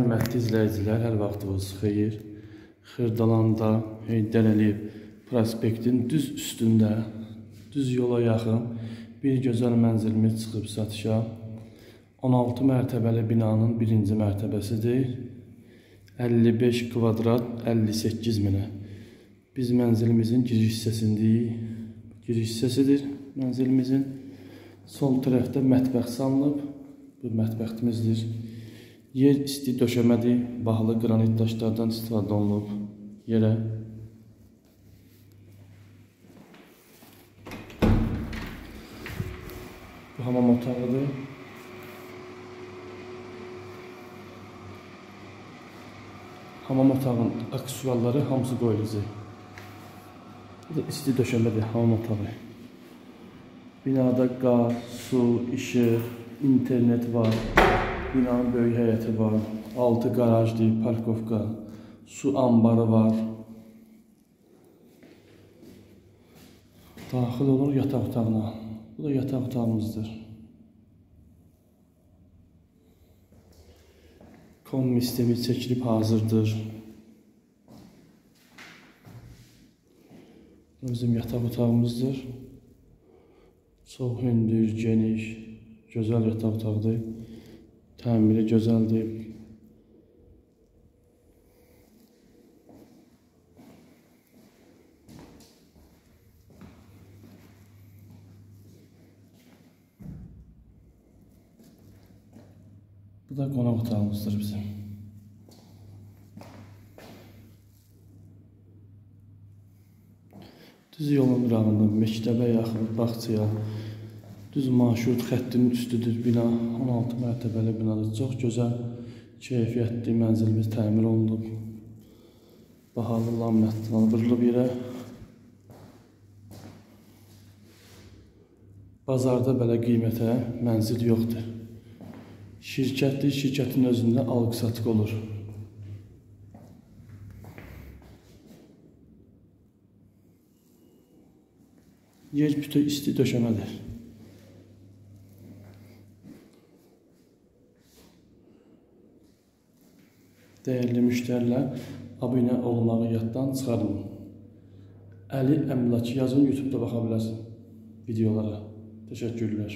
Hörmətli izləyicilər, hər vaxtınız xeyir. Xırdalanda Heydər Əliyev prospektin düz üstündə, düz yola yaxın bir gözəl mənzilimiz çıxıb satışa. 16 mərtəbəli binanın birinci mərtəbəsidir. 55 kvadrat 58 minə. Biz mənzilimizin giriş hissəsindəyik. Giriş hissəsidir mənzilimizin. Sol tərəfdə mətbəx salınıb. Bu mətbəximizdir. Yer isti döşəmədir. Bahalı qranit daşlardan istifadə olunub yerə. Bu hamam otağıdır. Hamam otağının aksesuarları hamısı qoyulacaq. Bu da isti döşəmədir hamam otağı. Binada qaz, su, işıq, internet var. Binanın böyük həyəti var. Altı qarajdır, parkovka, su ambarı var. Daxil olur yataq otağına. Bu da yataq otağımızdır. Kombi sistemi çəkilib hazırdır. Bu bizim yataq otağımızdır. Çox hündür, geniş, gözəl yataq otağıdır. Təmiri gözəldir. Bu da qonaq otağımızdır bizim. Düz yolun qırağında, məktəbə yaxın, bağçaya, düz marşrut xəttinin üstüdür bina. 16 mərtəbəli binadır. Çox gözəl, keyfiyyətli mənzilimiz təmir olunub. Bahalı laminatlandırılıb yerə. Bazarda belə qiymətə mənzil yoxdur. Şirkətdir, şirkətin özündə alqı-satqı olur. Yer bütün isti döşəmədir. Dəyərli müştərilər, abunə olmağı yaddan çıxarın. Əli Əmlaki yazın, YouTube'da baxa bilərsin videolara. Təşəkkürlər.